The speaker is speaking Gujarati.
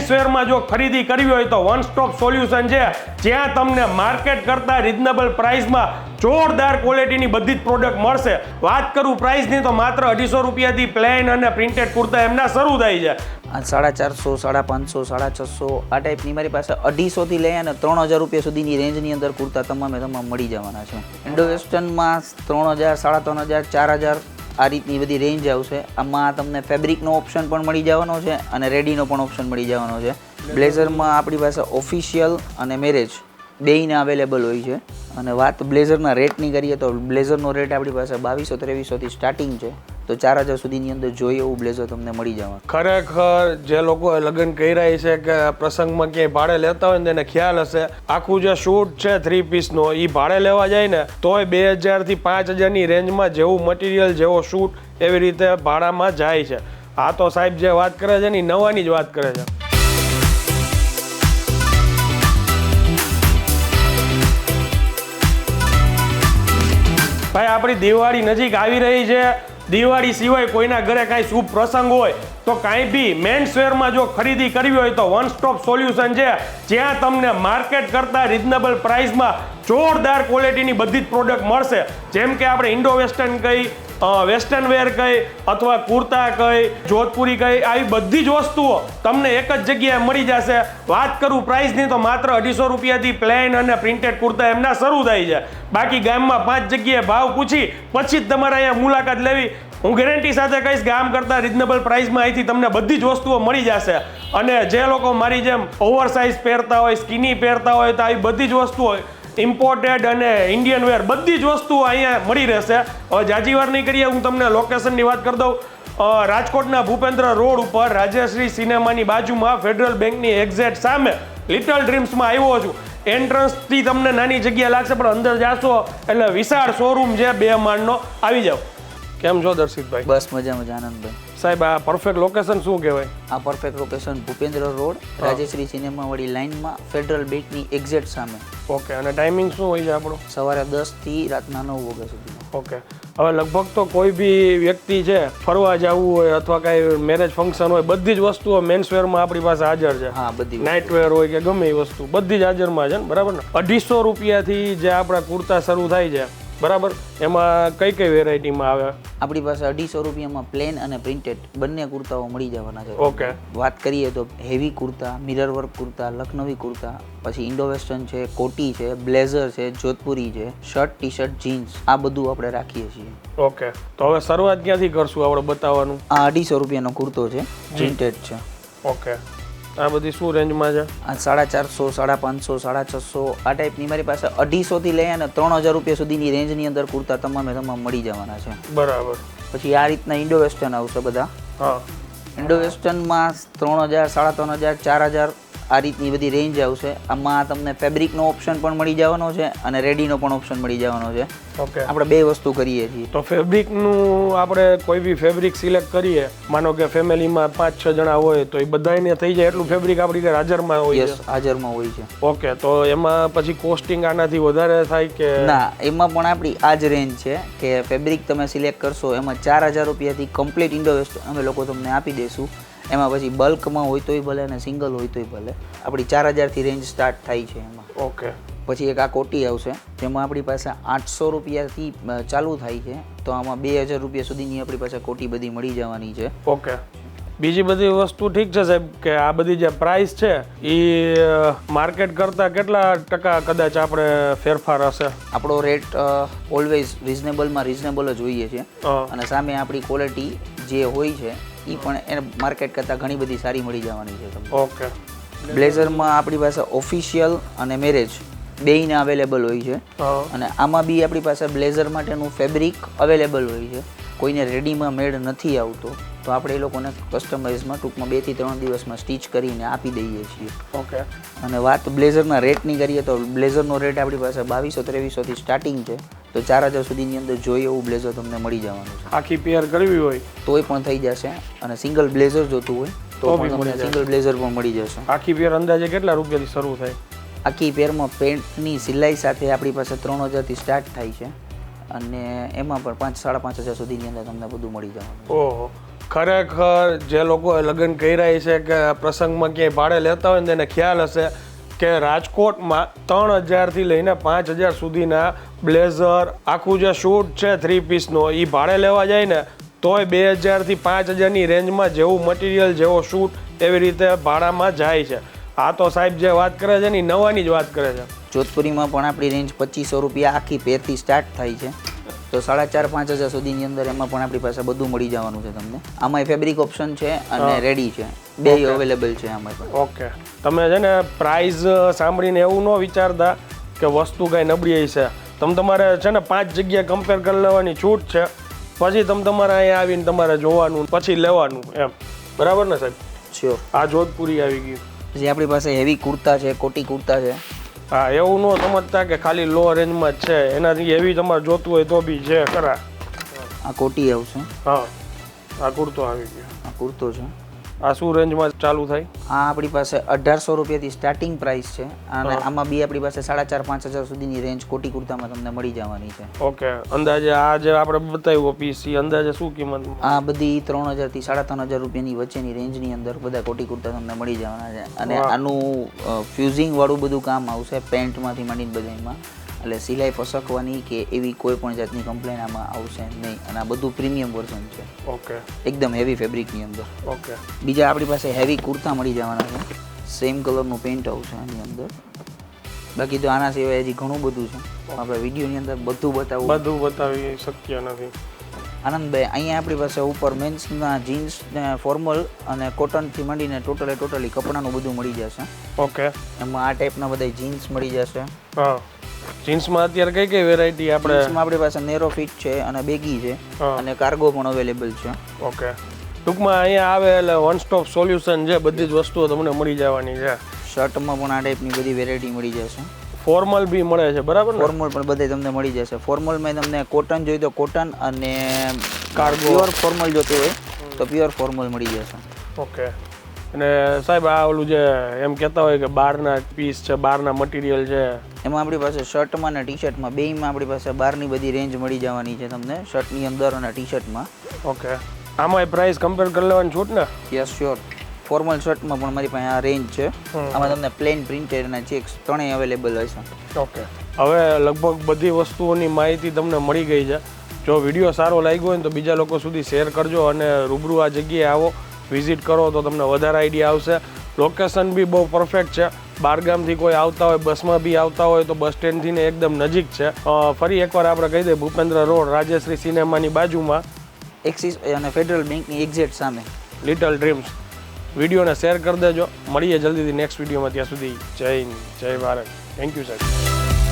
મેન્સવેરમાં જો ખરીદી કરવી હોય તો વન સ્ટોપ સોલ્યુશન છે, જ્યાં તમને માર્કેટ કરતાં રિઝનેબલ પ્રાઇસમાં જોરદાર ક્વોલિટીની બધી જ પ્રોડક્ટ મળશે. વાત કરું પ્રાઇસની તો માત્ર 250 રૂપિયાથી પ્લેન અને પ્રિન્ટેડ કુર્તા એમના શરૂ થાય છે. 450, 550, 650 આ ટાઈપની મારી પાસે 250 થી લઈ અને 3000 રૂપિયા સુધીની રેન્જની અંદર કુર્તા તમામ મળી જવાના છે. ઇન્ડો વેસ્ટર્નમાં 3000, 3500, 4000 આ રીતની બધી રેન્જ આવશે. આમાં તમને ફેબ્રિકનો ઓપ્શન પણ મળી જવાનો છે અને રેડીનો પણ ઓપ્શન મળી જવાનો છે. બ્લેઝરમાં આપણી પાસે ઓફિશિયલ અને મેરેજ બેયના અવેલેબલ હોય છે. અને વાત બ્લેઝરના રેટની કરીએ તો બ્લેઝરનો રેટ આપણી પાસે 2200-2300 થી સ્ટાર્ટિંગ છે. તો 4000 સુધીની અંદર જોઈએ એવું બ્લેઝર તમને મળી જવાનું. ખરેખર જે લોકો લગ્ન કર્યા છે કે પ્રસંગમાં ક્યાંય ભાડે લેતા હોય ને એને ખ્યાલ હશે, આખું જે શૂટ છે 3 પીસનો એ ભાડે લેવા જાય ને તોય 2000 થી 5000ની રેન્જમાં જેવું મટીરિયલ જેવો શૂટ એવી રીતે ભાડામાં જાય છે. આ તો સાહેબ જે વાત કરે છે ને એ નવાની જ વાત કરે છે. ભાઈ આપણી દિવાળી નજીક આવી રહી છે. દિવાળી સિવાય કોઈના ઘરે કાંઈ શુભ પ્રસંગ હોય તો કાંઈ બી મેન્સવેરમાં જો ખરીદી કરવી હોય તો વન સ્ટોપ સોલ્યુશન છે, જ્યાં તમને માર્કેટ કરતાં રિઝનેબલ પ્રાઇસમાં જોરદાર ક્વોલિટીની બધી જ પ્રોડક્ટ મળશે. જેમ કે આપણે ઇન્ડો વેસ્ટર્ન કઈ, વેસ્ટર્ન વેર કઈ અથવા કુર્તા કઈ, જોધપુરી કઈ, આવી બધી જ વસ્તુઓ તમને એક જ જગ્યાએ મળી જશે. વાત કરું પ્રાઇસની તો માત્ર 250 રૂપિયાથી પ્લેન અને પ્રિન્ટેડ કુર્તા એમના શરૂ થાય છે. બાકી ગામમાં 5 જગ્યાએ ભાવ પૂછી પછી જ તમારે અહીંયા મુલાકાત લેવી. હું ગેરંટી સાથે કહીશ કે આમ કરતાં રિઝનેબલ પ્રાઇસમાં અહીંથી તમને બધી જ વસ્તુઓ મળી જશે. અને જે લોકો મારી જેમ ઓવરસાઇઝ પહેરતા હોય, સ્કિની પહેરતા હોય તો આવી બધી જ વસ્તુઓ ઇમ્પોર્ટેડ અને ઇન્ડિયન વેર બધી જ વસ્તુઓ અહીંયા મળી રહેશે. હવે જાજી વાર નહીં કરીએ, હું તમને લોકેશનની વાત કરી દઉં. રાજકોટના ભૂપેન્દ્ર રોડ ઉપર રાજેશ્રી સિનેમાની બાજુમાં ફેડરલ બેંકની એક્ઝેક્ટ સામે લિટલ ડ્રીમ્સમાં આવ્યો છું. એન્ટ્રન્સથી તમને નાની જગ્યા લાગશે પણ અંદર જાશો એટલે વિશાળ શોરૂમ છે 2 માળનો. આવી જાઓ. કેમ છો દર્શિતભાઈ? બસ મજામાં આનંદભાઈ. સાહેબ આ પરફેક્ટ લોકેશન શું કહેવાય? આ perfect location Bhupendra road Rajeshree cinema વાળી લાઇનમાં ફેડરલ બેંકની એક્ઝેક્ટ સામે. ઓકે. અને ટાઈમિંગ શું હોય છે આપણો? સવારે 10 થી રાતના 9 વાગ્યા સુધી. ઓકે. હવે લગભગ તો કોઈ બી વ્યક્તિ છે ફરવા જવું હોય અથવા કાંઈ મેરેજ ફંક્શન હોય બધી જ વસ્તુઓ મેન્સવેરમાં આપણી પાસે હાજર છે. હા, બધી નાઇટ વેર હોય કે ગમે એ વસ્તુ બધી જ હાજરમાં છે ને, બરાબર ને? 250 રૂપિયાથી જે આપણા કુર્તા શરૂ થાય છે, બરાબર? એમાં કઈ કઈ વેરાયટીમાં આવે? આપણી પાસે 250 રૂપિયામાં પ્લેન અને પ્રિન્ટેડ બંને કુર્તાઓ મળી જવાના છે. ઓકે. વાત કરીએ તો heavy kurta, mirror work kurta, Lucknowi kurta, પછી ઇન્ડો વેસ્ટર્ન છે, કોટી છે, બ્લેઝર છે, જોધપુરી છે, શર્ટ, ટી શર્ટ, જીન્સ, આ બધું આપણે રાખીએ છીએ. ઓકે. તો હવે શરૂઆત ક્યાંથી કરશું આપણે બતાવવાનું? આ 250 રૂપિયાનો કુર્તો છે, પ્રિન્ટેડ છે. ઓકે. આ બધી શું રેન્જમાં છે? આ 450, 550, 650 આ ટાઈપની મારી પાસે 250 થી લઈ અને 3000 રૂપિયા સુધીની રેન્જની અંદર કુર્તા તમામ મળી જવાના છે. બરાબર. પછી આ રીતના ઇન્ડો વેસ્ટર્ન આવશે બધા. હા. ઇન્ડો વેસ્ટર્નમાં 3000, 3500, 4000 આ રીતની બધી રેન્જ આવશે. આમાં તમને ફેબ્રિકનો ઓપ્શન પણ મળી જવાનો છે અને રેડીનો પણ ઓપ્શન મળી જવાનો છે. ઓકે. આપણે 2 વસ્તુ કરીએ છીએ. તો ફેબ્રિકનું આપણે કોઈ બી ફેબ્રિક સિલેક્ટ કરીએ, માનો કે ફેમિલીમાં 5-6 જણા હોય તો એ બધાને થઈ જાય એટલું ફેબ્રિક આપણી ઘરે હાજરમાં હોય છે? હાજરમાં હોય છે. ઓકે. તો એમાં પછી કોસ્ટિંગ આનાથી વધારે થાય કે ના? એમાં પણ આપણી આ જ રેન્જ છે કે ફેબ્રિક તમે સિલેક્ટ કરશો એમાં 4000 રૂપિયાથી કમ્પ્લીટ ઇન્ડો વેસ્ટ અમે લોકો તમને આપી દઈશું. એમાં પછી બલ્કમાં હોય તોય ભલે અને સિંગલ હોય તોય ભલે. આપણી 4000થી રેન્જ સ્ટાર્ટ થાય છે એમાં. ઓકે. પછી એક આ કોટી આવશે જેમાં આપણી પાસે 800 રૂપિયાથી ચાલુ થાય છે. તો આમાં 2000 રૂપિયા સુધીની આપણી પાસે કોટી બધી મળી જવાની છે. ઓકે. બીજી બધી વસ્તુ ઠીક છે સાહેબ કે આ બધી જે પ્રાઇસ છે એ માર્કેટ કરતાં કેટલા ટકા કદાચ આપણે ફેરફાર હશે? આપણો રેટ ઓલવેઝ રિઝનેબલમાં રિઝનેબલ જ હોઈએ છે અને સામે આપણી ક્વોલિટી જે હોય છે એ પણ એને માર્કેટ કરતાં ઘણી બધી સારી મળી જવાની છે તમને. ઓકે. બ્લેઝરમાં આપણી પાસે ઓફિશિયલ અને મેરેજ બેયના અવેલેબલ હોય છે. અને આમાં બી આપણી પાસે બ્લેઝર માટેનું ફેબ્રિક અવેલેબલ હોય છે. કોઈને રેડીમાં મેડ નથી આવતો તો આપણે એ લોકોને કસ્ટમાઇઝમાં ટૂંકમાં 2 થી 3 દિવસમાં સ્ટીચ કરીને આપી દઈએ છીએ. ઓકે. અને વાત બ્લેઝરના રેટની કરીએ તો બ્લેઝરનો રેટ આપણી પાસે 2200-2300 થી સ્ટાર્ટિંગ છે. તો 4000 સુધીની અંદર જોઈએ એવું બ્લેઝર તમને મળી જવાનું છે. આખી પેર કરવી હોય તોય પણ થઈ જશે અને સિંગલ બ્લેઝર જોતું હોય તો પણ તમને સિંગલ બ્લેઝર પણ મળી જશે. આખી પેર અંદાજે કેટલા રૂપિયાથી શરૂ થાય? આખી પેરમાં પેન્ટની સિલાઈ સાથે આપણી પાસે 3000થી સ્ટાર્ટ થાય છે અને એમાં પણ 5-5.5 હજાર સુધીની અંદર તમને બધું મળી જવાનું. ઓહો. ખરેખર જે લોકો લગ્ન કર્યા છે કે પ્રસંગમાં ક્યાંય ભાડે લેતા હોય ને તેને ખ્યાલ હશે કે રાજકોટમાં 3000થી લઈને 5000 સુધીના બ્લેઝર આખું જે શૂટ છે 3 પીસનો એ ભાડે લેવા જાય ને તોય 2000થી 5000ની રેન્જમાં જેવું મટીરિયલ જેવો શૂટ એવી રીતે ભાડામાં જાય છે. આ તો સાહેબ જે વાત કરે છે ને એ નવાની જ વાત કરે છે. જોધપુરીમાં પણ આપણી રેન્જ 2500 રૂપિયા આખી પેરથી સ્ટાર્ટ થાય છે, તો 4500-5000 સુધીની અંદર એમાં પણ આપણી પાસે બધું મળી જવાનું છે તમને. આમાં ફેબ્રિક ઓપ્શન છે અને રેડી છે, બે અવેલેબલ છે આમાં પણ. ઓકે, તમે છે ને પ્રાઇસ સાંભળીને એવું ન વિચારતા કે વસ્તુ કાંઈ નબળી છે. તમારે છે ને 5 જગ્યાએ કમ્પેર કરી લેવાની છૂટ છે, પછી તમારે અહીંયા આવીને તમારે જોવાનું પછી લેવાનું એમ. બરાબર ને સાહેબ? શ્યોર. આ જોધપુરી આવી ગયું. પછી આપણી પાસે હેવી કુર્તા છે, કોટી કુર્તા છે. હા, એવું ન સમજતા કે ખાલી લો રેન્જમાં જ છે, એનાથી હેવી તમારે જોતું હોય તો બી છે ખરા. આ કોટી આવશે. હા, આ કુર્તો આવી ગયો. આ કુર્તો છે. આ શું રેન્જમાં ચાલુ થાય? આ આપણી પાસે 1800 રૂપિયાથી સ્ટાર્ટિંગ પ્રાઇસ છે અને આમાં બી આપણી પાસે 4500-5000 સુધીની રેન્જ કોટી કુર્તામાં તમને મળી જવાની છે. ઓકે, અંદાજે આ જે આપણે બતાવ્યું પીસ અંદાજે શું કિંમત? આ બધી 3000થી 3500 રૂપિયાની વચ્ચેની રેન્જની અંદર બધા કોટી કુર્તા તમને મળી જવાના છે. અને આનું ફ્યુઝિંગ વાળું બધું કામ આવશે, પેન્ટમાંથી માંડીને બધામાં. એટલે સિલાઈ ફસકવાની કે એવી કોઈ પણ જાતની કમ્પ્લેન આમાં આવશે નહીં. અને આ બધું પ્રીમિયમ વર્ઝન છે. ઓકે, એકદમ હેવી ફેબ્રિકની અંદર. ઓકે, બીજા આપણી પાસે હેવી કુર્તા મળી જવાના છે, સેમ કલરનું પેન્ટ આવશે આની અંદર. બાકી તો આના સિવાય હજી ઘણું બધું છે, આપણે વિડીયોની અંદર બધું બતાવી શક્ય નથી. આનંદભાઈ, અહીંયા આપણી પાસે ઉપર મેન્સના જીન્સ ને ફોર્મલ અને કોટનથી માંડીને ટોટલી કપડાનું બધું મળી જશે. ઓકે, એમાં આ ટાઈપના બધા જીન્સ મળી જશે. હા, જીન્સમાં અત્યારે કઈ વેરાયટી આપણે? જીન્સમાં આપણી પાસે નેરો ફિટ છે અને બેગી છે અને કાર્ગો પણ અવેલેબલ છે. ઓકે, ટૂંકમાં અહીંયા આવે એટલે વન સ્ટોપ સોલ્યુશન છે, બધી જ વસ્તુઓ તમને મળી જવાની છે. શર્ટમાં પણ આ ટાઈપની બધી વેરાયટી મળી જશે. ફોર્મલ બી મળે છે, બરાબર ને? ફોર્મલ પણ બધે તમને મળી જશે. ફોર્મલમાં તમને કોટન જોઈએ તો કોટન અને કાર્ગો પ્યોર ફોર્મલ જોતું હોય તો પ્યોર ફોર્મલ મળી જશે. ઓકે, અને સાહેબ આ ઓલું જે એમ કહેતા હોય કે બહારના પીસ છે, બહારના મટીરિયલ છે, એમાં આપણી પાસે શર્ટમાં અને ટી શર્ટમાં બેયમાં આપણી પાસે બહારની બધી રેન્જ મળી જવાની છે તમને, શર્ટની અંદર અને ટી શર્ટમાં. ઓકે, આમાં પ્રાઇસ કમ્પેર કરી લેવાની છૂટ ને? Yes, sure. ફોર્મલ શર્ટમાં પણ મારી પાસે આ રેન્જ છે. આમાં તમને પ્લેન પ્રિન્ટેડ અને ચેક્સ ત્રણેય અવેલેબલ હશે. ઓકે, હવે લગભગ બધી વસ્તુઓની માહિતી તમને મળી ગઈ છે. જો વિડીયો સારો લાગ્યો હોય ને તો બીજા લોકો સુધી શેર કરજો અને રૂબરૂ આ જગ્યાએ આવો, વિઝિટ કરો તો તમને વધારે આઈડિયા આવશે. લોકેશન બી બહુ પરફેક્ટ છે. બારગામથી કોઈ આવતા હોય, બસમાં બી આવતા હોય તો બસ સ્ટેન્ડથી ને એકદમ નજીક છે. ફરી એકવાર આપણે કહી દઈએ, ભૂપેન્દ્ર રોડ, રાજેશ્રી સિનેમાની બાજુમાં, એક્સિસ અને ફેડરલ બેંકની એક્ઝેક્ટ સામે, લિટલ ડ્રીમ્સ. વિડીયોને શેર કરી દેજો. મળીએ જલ્દીથી નેક્સ્ટ વિડીયોમાં. ત્યાં સુધી જય હિન્દ, જય ભારત. થેન્ક યુ સાહેબ.